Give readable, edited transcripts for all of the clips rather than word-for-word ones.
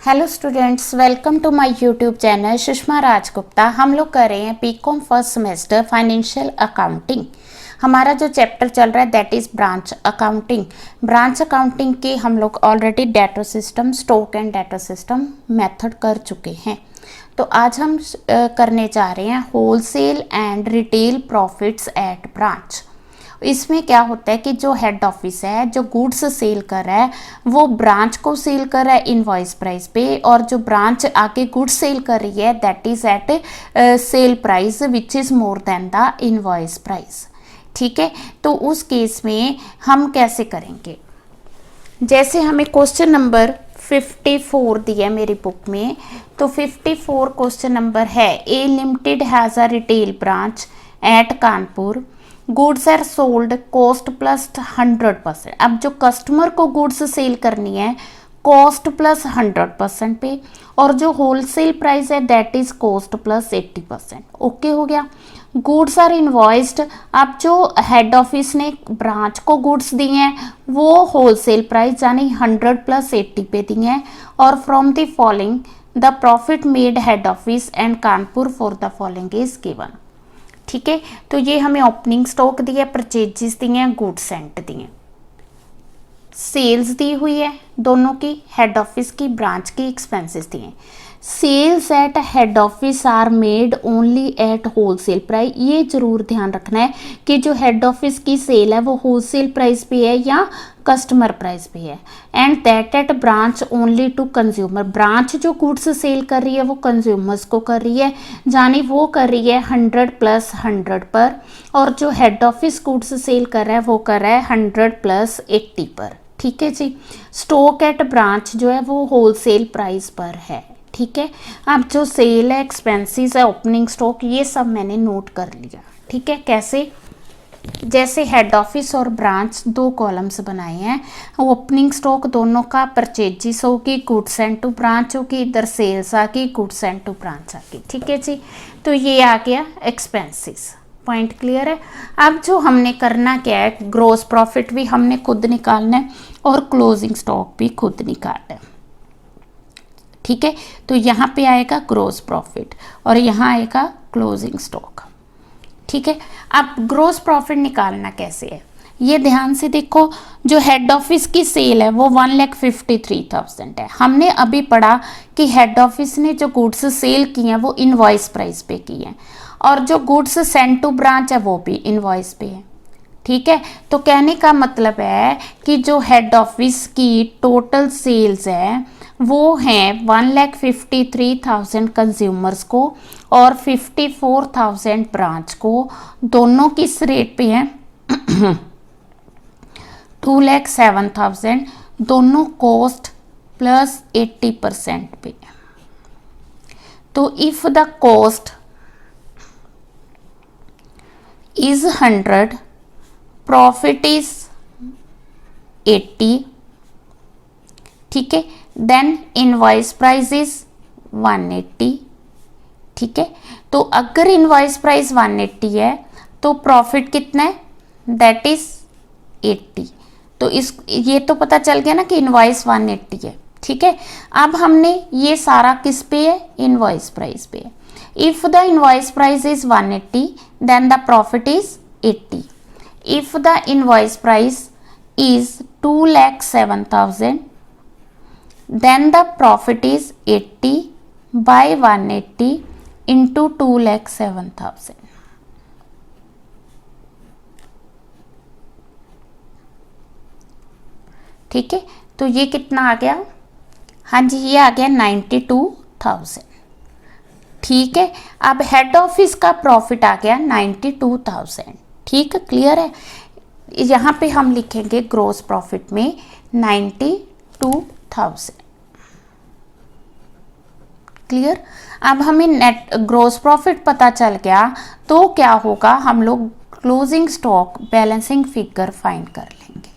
Hello students, welcome to my YouTube channel Sushma Rajgupta. हम लोग कर रहे हैं BCom first semester financial accounting. हमारा जो चैप्टर चल रहा है that is branch accounting. Branch accounting के हम लोग already debtor system, stock and debtor system method कर चुके हैं। तो आज हम करने जा रहे हैं wholesale and retail profits at branch. इसमें क्या होता है कि जो हेड ऑफिस है, जो गुड्स सेल कर रहा है, वो ब्रांच को सेल कर रहा है इनवॉइस प्राइस पे, और जो ब्रांच आके गुड्स सेल कर रही है that is at sale price which is more than the invoice price. ठीक है, तो उस केस में हम कैसे करेंगे? जैसे हमें क्वेश्चन नंबर 54 दिया है मेरी बुक में, तो 54 क्वेश्चन नंबर है, A limited has a retail branch at Kanpur, goods are sold cost plus 100%। अब जो कस्टमर को गुड्स सेल करनी है कॉस्ट प्लस 100% पे, और जो होलसेल प्राइस है that is cost plus 80%। Okay हो गया। Goods are invoiced. अब जो हेड ऑफिस ने ब्रांच को गुड्स दिए हैं वो होलसेल प्राइस यानी 100 प्लस 80 पे दिए हैं, और from the following the profit made head office and Kanpur for the following is given. ठीक है, तो ये हमें ओपनिंग स्टॉक दिया, परचेजेस दिए हैं, गुड्स सेंट दिए, सेल्स दी हुई है दोनों की, हेड ऑफिस की, ब्रांच की एक्सपेंसेस दिए। Sales at head office are made only at wholesale price. ये जरूर ध्यान रखना है कि जो हेड ऑफिस की सेल है वो होलसेल प्राइस पे है या कस्टमर प्राइस पे है, and that at branch only to consumer. Branch जो गुड्स सेल कर रही है वो कंज्यूमर्स को कर रही है, यानी वो कर रही है 100 प्लस 100 पर, और जो हेड ऑफिस गुड्स सेल कर रहा है वो कर रहा है 100 प्लस 80 पर। ठीक है जी। स्टॉक एट ब्रांच जो है वो होलसेल प्राइस पर है। ठीक है, अब जो सेल है, एक्सपेंसेस है, ओपनिंग स्टॉक, ये सब मैंने नोट कर लिया। ठीक है, कैसे? जैसे हेड ऑफिस और ब्रांच दो कॉलम्स बनाए हैं, ओपनिंग स्टॉक दोनों का परचेजिस होगी, गुड्स सेंट टू ब्रांच होगी, इधर सेल्स आ गई, गुड्स सेंट टू ब्रांच आ गई। ठीक है जी, तो ये आ गया एक्सपेंसेस। पॉइंट क्लियर है। अब जो हमने करना क्या है, ग्रोस प्रॉफिट भी हमने खुद निकालना है और क्लोजिंग स्टॉक भी खुद निकालना है। ठीक है, तो यहाँ पे आएगा ग्रोस प्रॉफिट और यहाँ आएगा क्लोजिंग स्टॉक। ठीक है, अब ग्रोस प्रॉफिट निकालना कैसे है ये ध्यान से देखो। जो हेड ऑफिस की सेल है वो 1,53,000 है। हमने अभी पढ़ा कि हेड ऑफिस ने जो गुड्स सेल की हैं वो इनवॉइस प्राइस पे की हैं, और जो गुड्स सेंट टू ब्रांच है वो भी इनवॉइस पे है। ठीक है, तो कहने का मतलब है कि जो हेड ऑफिस की टोटल सेल्स है वो हैं 1,53,000 कंज्यूमर्स को और 54,000 ब्रांच को। दोनों किस रेट पे हैं? 2,07,000। दोनों कॉस्ट प्लस 80% पे। तो if the cost is 100, profit is 80। ठीक है, देन इनवॉइस प्राइस इज 180। ठीक है, तो अगर इनवॉइस प्राइस 180 है तो प्रॉफिट कितना है? That is 80। तो इस ये तो पता चल गया ना कि इनवॉइस 180 है। ठीक है, अब हमने ये सारा किस पे है? इनवॉइस प्राइस पे है। If the invoice price is 180, then the profit is 80. If the invoice price is 2,07,000, then the profit is 80 by 180 into 2,07,000. ठीक है, तो ये कितना आ गया? हाँ जी, ये आ गया 92,000। ठीक है, अब हेड ऑफिस का प्रॉफिट आ गया 92,000। ठीक है, क्लियर है। यहाँ पे हम लिखेंगे ग्रोस प्रॉफिट में 92,000। क्लियर। अब हमें नेट ग्रोस प्रॉफिट पता चल गया तो क्या होगा, हम लोग closing stock balancing figure find कर लेंगे।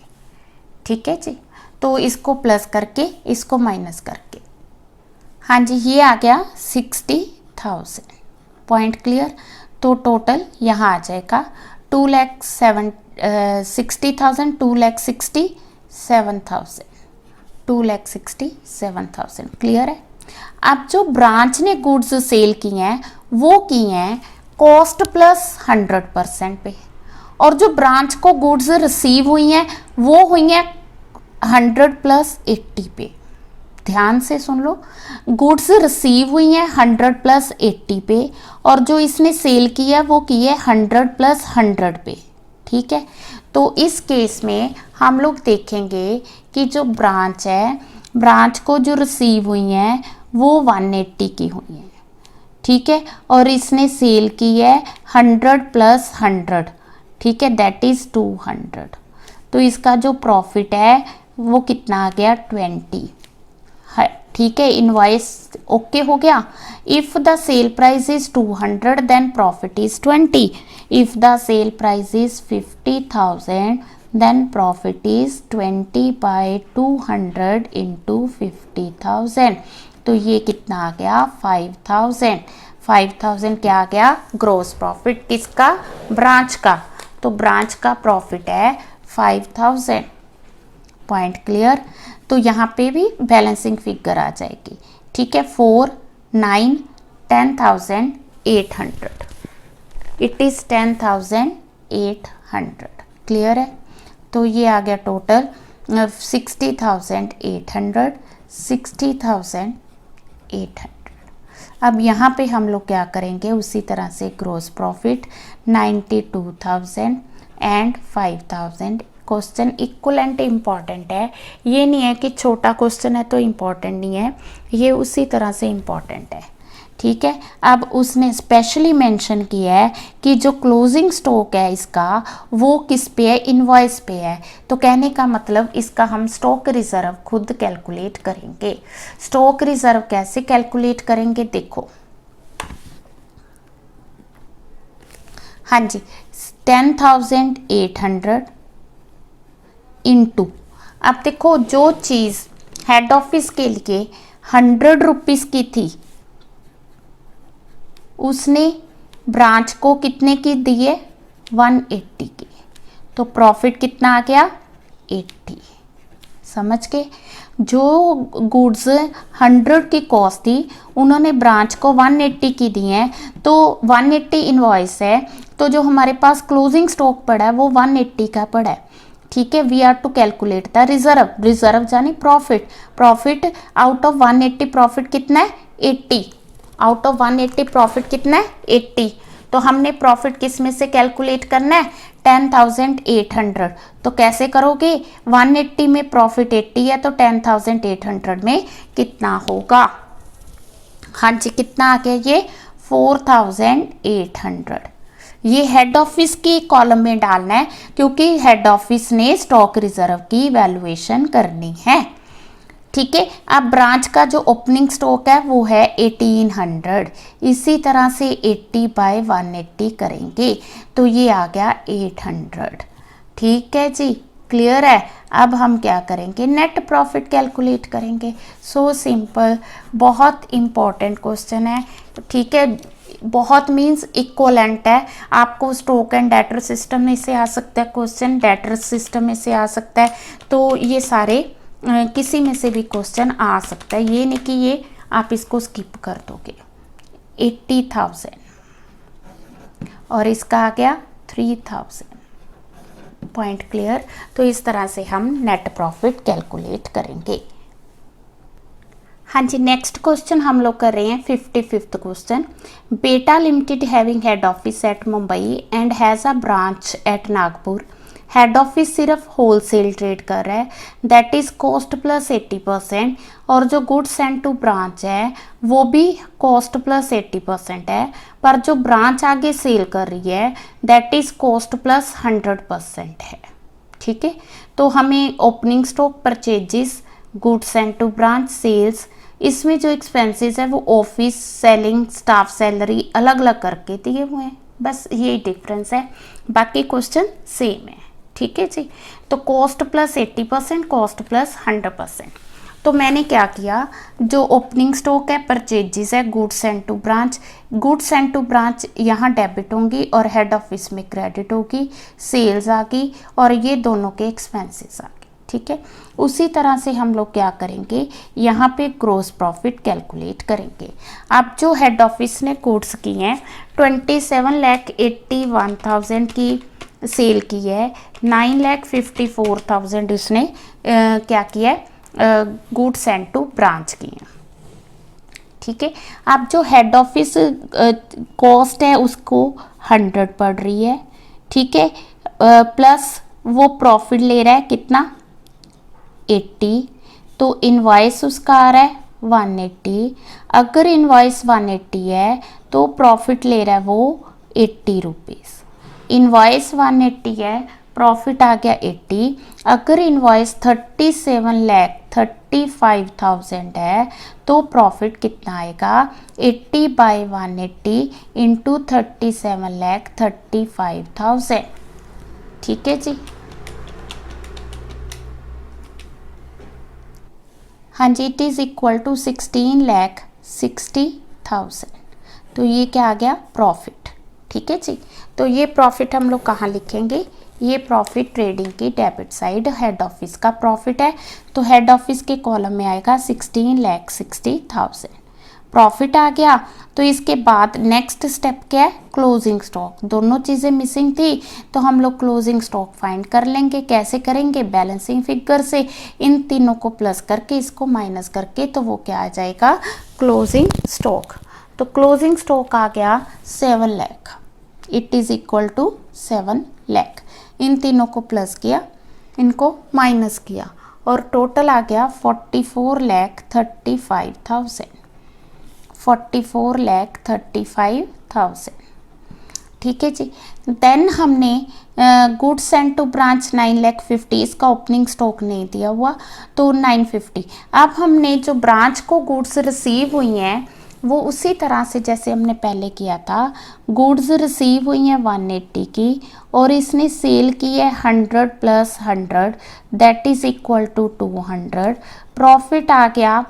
ठीक है जी, तो इसको प्लस करके इसको माइनस करके, हाँ जी, ये आ गया 60,000। Point clear. तो टोटल यहाँ आ जाएगा 2,60,000, 2,67,000। 2,67,000। क्लियर है। अब जो ब्रांच ने गुड्स सेल किए हैं वो किए हैं कॉस्ट प्लस 100% पे, और जो ब्रांच को गुड्स रिसीव हुई हैं वो हुई हैं 100 प्लस 80 पे। ध्यान से सुन लो, गुड्स रिसीव हुई हैं 100 प्लस 80 पे, और जो इसने सेल किया वो की है 100 प्लस 100 पे। ठीक है, तो इस केस में हम लोग देखेंगे कि जो ब्रांच है, ब्रांच को जो रिसीव हुई हैं वो 180 की हुई हैं। ठीक है, और इसने सेल की है 100 प्लस 100। ठीक है, दैट इज 200। तो इसका जो प्रॉफिट है वो कितना आ गया 20। ठीक है, इनवॉइस ओके हो गया। If the sale price is 200 then profit is 20। If the sale price is 50,000 then profit is 20 by 200 into 50,000। तो ये कितना आ गया 5,000। 5,000 क्या आ गया ग्रॉस प्रॉफिट किसका, ब्रांच का। तो ब्रांच का प्रॉफिट है 5,000। Point clear. तो यहाँ पे भी बैलेंसिंग फिगर आ जाएगी। ठीक है, 4, 9, 10,800। It is 10,800। क्लियर है। तो ये आ गया टोटल 60,800, 60,800। अब यहाँ पे हम लोग क्या करेंगे, उसी तरह से gross profit 92,000 and 5,000। Question equivalent important है, ये नहीं है कि छोटा क्वेश्चन है तो इम्पॉर्टेंट नहीं है, ये उसी तरह से इम्पॉर्टेंट है। ठीक है, अब उसने स्पेशली मेंशन किया है कि जो क्लोजिंग स्टॉक है इसका वो किस पे है, इनवॉइस पे है। तो कहने का मतलब इसका हम स्टॉक रिजर्व खुद कैलकुलेट करेंगे। स्टॉक रिजर्व कैसे कैलकुलेट करेंगे देखो। हाँ जी, 10,800 इंटू, अब देखो जो चीज़ हेड ऑफिस के लिए 100 रुपीज़ की थी उसने ब्रांच को कितने की दिए 180 की, तो प्रॉफिट कितना आ गया 80। समझ के, जो गुड्स 100 की कॉस्ट थी उन्होंने ब्रांच को 180 की दी है, तो 180 इनवॉइस है, तो जो हमारे पास क्लोजिंग स्टॉक पड़ा है वो 180 का पड़ा है। ठीक है, we are to calculate the reserve. Reserve यानी profit. Profit out of 180 profit कितना है 80। आउट ऑफ 180 प्रॉफिट कितना है 80। तो हमने प्रॉफिट किस में से कैलकुलेट करना है 10,800। तो कैसे करोगे, 180 में प्रॉफिट 80 है तो 10,800 में कितना होगा। हाँ जी, कितना आ गया ये 4,800। ये हेड ऑफिस की कॉलम में डालना है क्योंकि हेड ऑफिस ने स्टॉक रिजर्व की वैल्यूएशन करनी है। ठीक है, अब ब्रांच का जो ओपनिंग स्टॉक है वो है 1800। इसी तरह से 80 बाय 180 करेंगे तो ये आ गया 800। ठीक है जी, क्लियर है। अब हम क्या करेंगे, नेट प्रॉफिट कैलकुलेट करेंगे। सो सिंपल, बहुत इंपॉर्टेंट क्वेश्चन है। ठीक है, बहुत मीन्स इक्वलेंट है। आपको स्टॉक एंड डेटर सिस्टम में से आ सकता है क्वेश्चन, डेटर सिस्टम में से आ सकता है, तो ये सारे किसी में से भी क्वेश्चन आ सकता है। ये नहीं कि ये आप इसको स्किप कर दोगे। 80,000 और इसका आ गया 3,000। Point clear. तो इस तरह से हम नेट प्रॉफिट कैलकुलेट करेंगे। हाँ जी, नेक्स्ट क्वेश्चन हम लोग कर रहे हैं 55th क्वेश्चन। बेटा limited having head office at Mumbai and has a branch at Nagpur. Head office सिर्फ होलसेल ट्रेड कर रहा है, दैट इज कॉस्ट प्लस 80%, और जो गुड्स सेंड टू ब्रांच है वो भी कॉस्ट प्लस 80% है, पर जो ब्रांच आगे सेल कर रही है दैट इज कॉस्ट प्लस 100% है। ठीक है, तो हमें opening stock, purchases, goods send to branch, sales, इसमें जो एक्सपेंसेस है वो ऑफिस, सेलिंग, स्टाफ सैलरी अलग अलग करके दिए हुए हैं। बस यही डिफरेंस है, बाकी क्वेश्चन सेम है। ठीक है जी, तो कॉस्ट प्लस 80%, कॉस्ट प्लस 100%। तो मैंने क्या किया, जो ओपनिंग स्टॉक है, परचेजेस है, goods send to branch, goods send to branch यहाँ डेबिट होंगी और हेड ऑफिस में क्रेडिट होगी, सेल्स आ गई और ये दोनों के एक्सपेंसेस आ गए। ठीक है। उसी तरह से हम लोग क्या करेंगे, यहाँ पे ग्रोस प्रॉफिट कैलकुलेट करेंगे। अब जो हेड ऑफिस ने गुड्स की हैं 27,81,000 की सेल की है, 9,54,000 इसने क्या किया है, गुड्स सेंड टू ब्रांच की हैं। ठीक है। अब जो हेड ऑफिस कॉस्ट है उसको 100 पड़ रही है, ठीक है, प्लस वो प्रॉफिट ले रहा है कितना 80, तो इनवॉइस उसका आ रहा है 180। अगर इनवॉइस 180 है तो प्रॉफिट ले रहा है वो 80 रुपीज़। इनवॉइस 180 है, प्रॉफिट आ गया 80। अगर इनवॉइस 37,35,000 है तो प्रॉफिट कितना आएगा, 80/180 इंटू 37,35,000। ठीक है जी। हाँ जी, इट इज़ इक्वल टू 16,60,000। तो ये क्या आ गया, प्रॉफिट। ठीक है जी। तो ये प्रॉफिट हम लोग कहाँ लिखेंगे, ये प्रॉफिट ट्रेडिंग की डेबिट साइड हेड ऑफिस का प्रॉफिट है। तो हेड ऑफिस के कॉलम में आएगा 16,60,000 प्रॉफिट आ गया। तो इसके बाद नेक्स्ट स्टेप क्या है, क्लोजिंग स्टॉक। दोनों चीज़ें मिसिंग थी तो हम लोग क्लोजिंग स्टॉक फाइंड कर लेंगे। कैसे करेंगे, बैलेंसिंग फिगर से इन तीनों को प्लस करके इसको माइनस करके, तो वो क्या आ जाएगा, क्लोजिंग स्टॉक। तो क्लोजिंग स्टॉक आ गया 7 lakh, it is equal to 7 lakh. इन तीनों को प्लस किया, इनको माइनस किया और टोटल आ गया 44,35,000, 44,35,000। ठीक है जी। देन हमने गुड्स सेंड टू ब्रांच 9,50,000, इसका ओपनिंग स्टॉक नहीं दिया हुआ तो 950। अब हमने जो ब्रांच को गुड्स रिसीव हुई हैं वो उसी तरह से जैसे हमने पहले किया था, गुड्स रिसीव हुई हैं 180 की और इसने सेल की है 100 + 100 that is equal to 200। Profit आ गया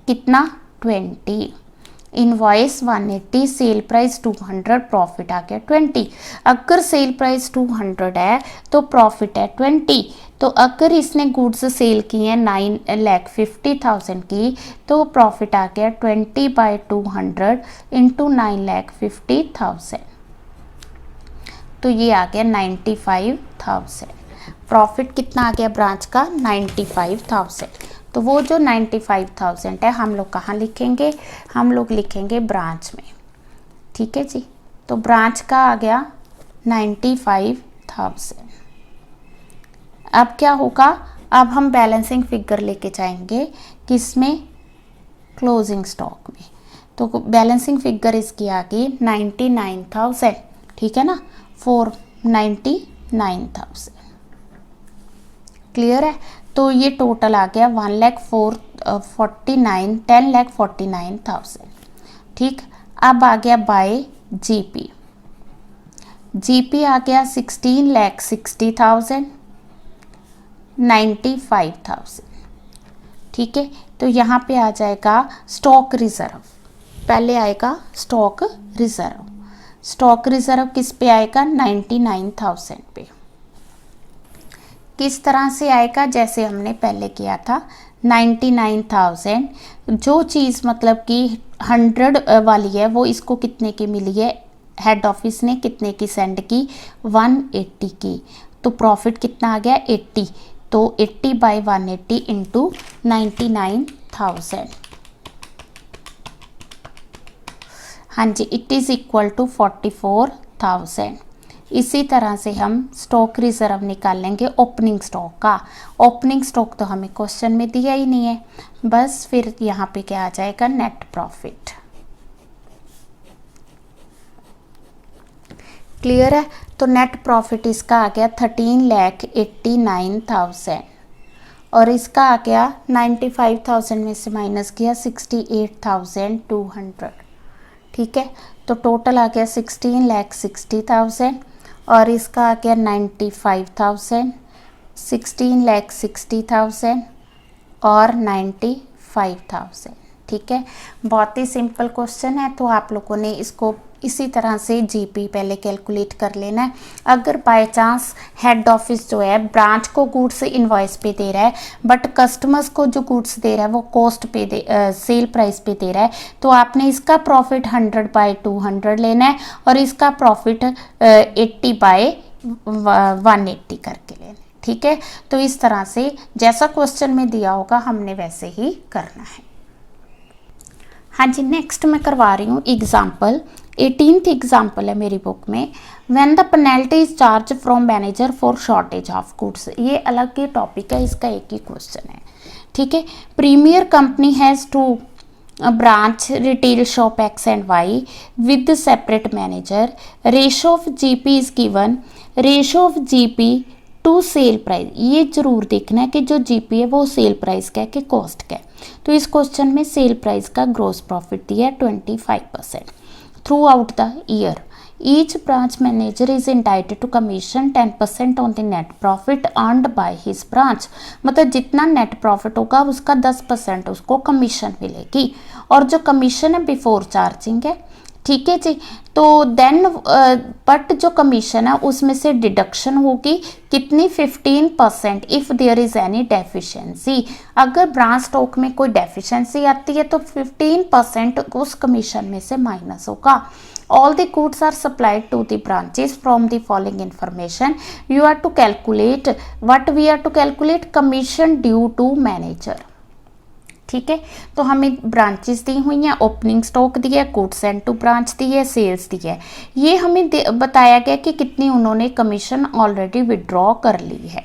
कितना 20। इनवॉइस 180, सेल प्राइस 200, प्रॉफिट आ गया 20। अगर सेल प्राइस 200 है तो प्रॉफिट है 20। तो अगर इसने गुड्स सेल की हैं 9,50,000 की तो प्रॉफिट आ गया 20/200 इंटू 9,50,000। तो ये आ गया 95,000। प्रॉफिट कितना आ गया ब्रांच का, 95,000। तो वो जो 95,000 है हम लोग कहाँ लिखेंगे, हम लोग लिखेंगे ब्रांच में। ठीक है जी। तो ब्रांच का आ गया 95,000। अब क्या होगा, अब हम बैलेंसिंग फिगर लेके जाएंगे किसमें, क्लोजिंग स्टॉक में। तो बैलेंसिंग फिगर इसकी आ गई 99,000। ठीक है ना, 499,000। क्लियर है। तो ये टोटल आ गया 10,49,000। ठीक। अब आ गया बाय जीपी। जीपी आ गया 16,60,000, 95,000। ठीक है। तो यहाँ पे आ जाएगा स्टॉक रिजर्व, पहले आएगा स्टॉक रिजर्व। स्टॉक रिजर्व किस पे आएगा, 99,000 पे। किस तरह से आएगा, जैसे हमने पहले किया था 99,000। जो चीज़ मतलब कि 100 वाली है वो इसको कितने की मिली है, हेड ऑफिस ने कितने की सेंड की, 180 की। तो प्रॉफिट कितना आ गया 80। तो 80/180 इंटू 99,000। हाँ जी, इट इज़ इक्वल टू 44,000। इसी तरह से हम स्टॉक रिजर्व निकाल लेंगे ओपनिंग स्टॉक का। ओपनिंग स्टॉक तो हमें क्वेश्चन में दिया ही नहीं है, बस फिर यहाँ पे क्या आ जाएगा, नेट प्रॉफिट। क्लियर है। तो नेट प्रॉफिट इसका आ गया 13,89,000 और इसका आ गया 95,000 में से माइनस किया 68,200। ठीक है। तो टोटल आ गया 16,60,000 और इसका आ गया 95,000, 16,60,000 और 95,000। ठीक है, बहुत ही सिंपल क्वेश्चन है, तो आप लोगों ने इसको इसी तरह से जीपी पहले कैलकुलेट कर लेना है। अगर बाय चांस हेड ऑफिस जो है ब्रांच को गुड्स इनवॉइस पे दे रहा है बट कस्टमर्स को जो गुड्स दे रहा है वो कॉस्ट पे दे सेल प्राइस पे दे रहा है, तो आपने इसका प्रॉफिट 100/200 लेना है और इसका प्रॉफिट 80/180 करके लेना है। ठीक है, तो इस तरह से जैसा क्वेश्चन में दिया होगा हमने वैसे ही करना है। हाँ जी, नेक्स्ट मैं करवा रही हूँ एग्जाम्पल, 18th एग्जाम्पल है मेरी बुक में। When the penalty is charge from manager for shortage of goods, ये अलग ही टॉपिक है, इसका एक ही क्वेश्चन है। ठीक है, premier company has two branch retail shop X and Y with the separate manager. Ratio of GP is given. Ratio of GP to sale price, ये जरूर देखना है कि जो जीपी है वो सेल प्राइस का है कि कॉस्ट का है। तो इस क्वेश्चन में सेल प्राइस का ग्रॉस प्रॉफिट दिया है 25% throughout the year. Each branch manager is entitled to commission 10% on the net profit earned by his branch, मतलब जितना नेट प्रॉफिट होगा उसका 10% उसको कमीशन मिलेगी, और जो कमीशन है बिफोर चार्जिंग है। ठीक है जी, तो देन बट जो कमीशन है उसमें से डिडक्शन होगी कितनी, 15% if there is any deficiency. अगर ब्रांच स्टॉक में कोई डेफिशिएंसी आती है तो 15% उस कमीशन में से माइनस होगा। All the goods are supplied to the branches from the following information. You are to calculate what we are to calculate commission due to manager. ठीक है, तो हमें ब्रांचेस दी हुई हैं, ओपनिंग स्टॉक दी है, गुड्स सेंड टू ब्रांच दी है, sales दी है। ये हमें बताया गया कि कितनी उन्होंने कमीशन ऑलरेडी विड्रॉ कर ली है।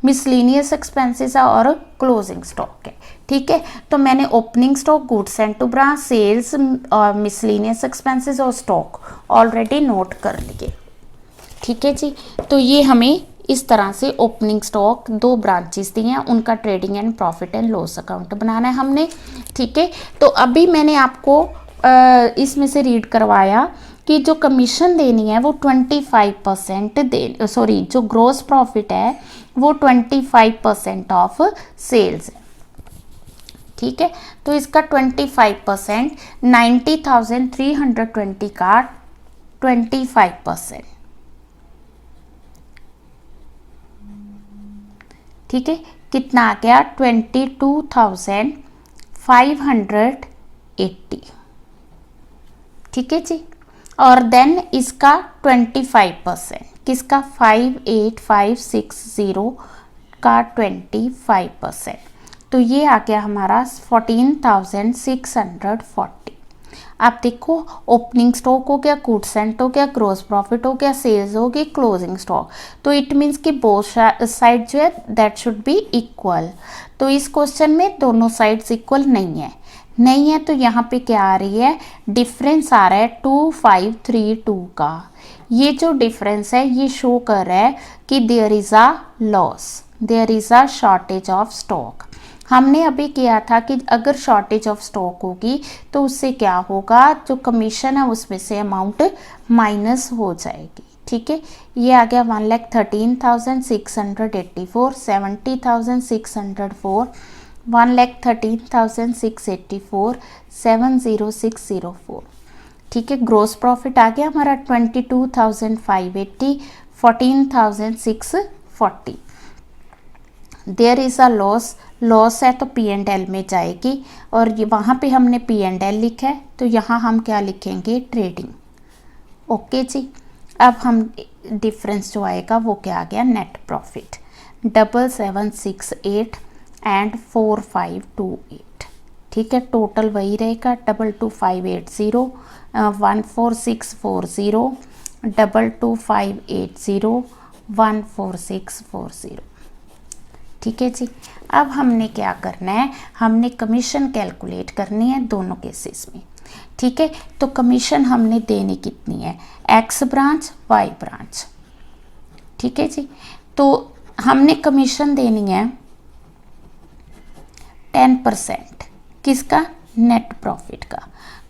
मिसलिनियस एक्सपेंसेस और क्लोजिंग स्टॉक है। ठीक है, तो मैंने opening stock, goods send to branch, sales और मिसलिनियस एक्सपेंसेस और स्टॉक ऑलरेडी नोट कर लिए। ठीक है जी, तो ये हमें इस तरह से ओपनिंग स्टॉक, दो ब्रांचेस दी हैं, उनका trading and profit and loss account बनाना है हमने। ठीक है, तो अभी मैंने आपको इसमें से रीड करवाया कि जो कमीशन देनी है वो 25% दे, सॉरी जो ग्रॉस प्रॉफिट है वो 25% ऑफ सेल्स है। ठीक है, तो इसका 25% 90,320 का 25%। ठीक है, कितना आ गया 22,580। ठीक है जी, और देन इसका 25% किसका, 58,560 का 25%, तो ये आ गया हमारा 14,640। आप देखो, ओपनिंग स्टॉक हो गया, गुड्स सेंड हो गया, ग्रॉस प्रॉफिट हो गया, सेल्स हो गई, क्लोजिंग स्टॉक, तो इट मीन्स कि बोथ साइड जो है दैट शुड बी इक्वल। तो इस क्वेश्चन में दोनों साइड्स इक्वल नहीं है, तो यहाँ पे क्या आ रही है, डिफरेंस आ रहा है 2532 का। ये जो डिफरेंस है ये शो कर रहा है कि there is a loss, there is a shortage of stock. हमने अभी किया था कि अगर शॉर्टेज ऑफ स्टॉक होगी तो उससे क्या होगा, जो कमीशन है उसमें से अमाउंट माइनस हो जाएगी। ठीक है, ये आ गया 1,13,684, 70,604, 1,13,684, 70604। ठीक है, ग्रॉस प्रॉफिट आ गया हमारा 22,580, 14,640। देयर इज़ अ लॉस है तो पी एंड एल में जाएगी, और ये वहाँ पे हमने पी एंड एल लिखा है तो यहाँ हम क्या लिखेंगे, ट्रेडिंग। ओके जी, अब हम डिफरेंस जो आएगा वो क्या आ गया, नेट प्रॉफिट 7768 एंड 4528। ठीक है, टोटल वही रहेगा 22,580, 14640, 22,580, 14640। ठीक है जी, अब हमने क्या करना है, हमने कमीशन कैलकुलेट करनी है दोनों केसेस में। ठीक है, तो कमीशन हमने देनी कितनी है, एक्स ब्रांच, वाई ब्रांच। ठीक है जी, तो हमने कमीशन देनी है 10% किसका, नेट प्रॉफिट का।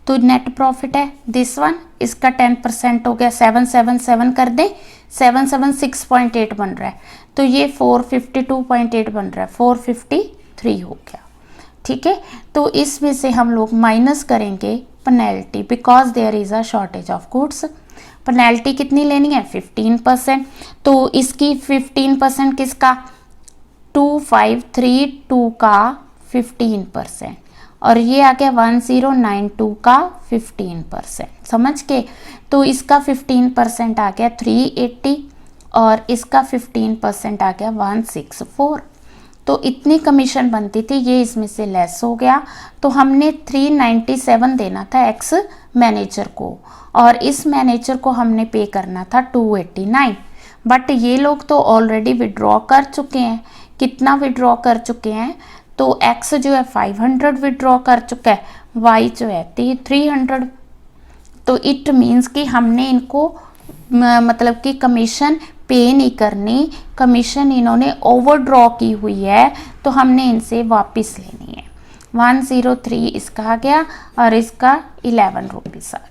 तो नेट प्रॉफिट है दिस वन, इसका 10% हो गया, 777 कर दें, 776.8 बन रहा है, तो ये 452.8 बन रहा है, 453 हो गया। ठीक है। तो इसमें से हम लोग माइनस करेंगे penalty, because there is a shortage of goods. Penalty कितनी लेनी है? 15%। तो इसकी 15% किसका? 2532 का 15%, और ये आ गया 1092 का 15%, समझ के। तो इसका 15% आ गया 380 और इसका 15% आ गया 164। तो इतनी कमीशन बनती थी, ये इसमें से लेस हो गया। तो हमने 397 देना था एक्स मैनेजर को, और इस मैनेजर को हमने पे करना था 289। बट ये लोग तो ऑलरेडी विड्रॉ कर चुके हैं। कितना विड्रॉ कर चुके हैं? तो एक्स जो है 500 विड्रॉ कर चुका है, वाई जो है 300। तो इट मीन्स कि हमने इनको मतलब कि कमीशन पे नहीं करनी, कमीशन इन्होंने ओवरड्रॉ की हुई है, तो हमने इनसे वापस लेनी है। 103 इसका आ गया और इसका 11 रुपीज़ आ गया।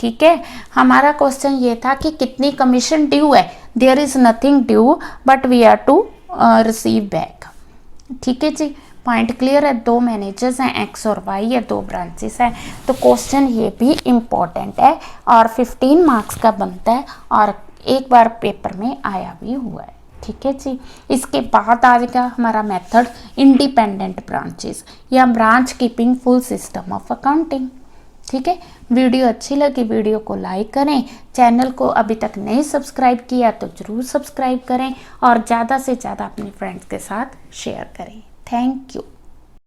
ठीक है, हमारा क्वेश्चन ये था कि कितनी कमीशन ड्यू है। There is nothing due but we are to receive back. ठीक है जी, पॉइंट क्लियर है। दो मैनेजर्स हैं, एक्स और वाई है, दो ब्रांचेस हैं। तो क्वेश्चन ये भी इम्पोर्टेंट है और 15 मार्क्स का बनता है और एक बार पेपर में आया भी हुआ है। ठीक है जी, इसके बाद आ जाएगा हमारा मेथड इंडिपेंडेंट ब्रांचेस या branch keeping full system of accounting. ठीक है, वीडियो अच्छी लगी वीडियो को लाइक करें, चैनल को अभी तक नहीं सब्सक्राइब किया तो ज़रूर सब्सक्राइब करें और ज़्यादा से ज़्यादा अपने फ्रेंड्स के साथ शेयर करें। Thank you.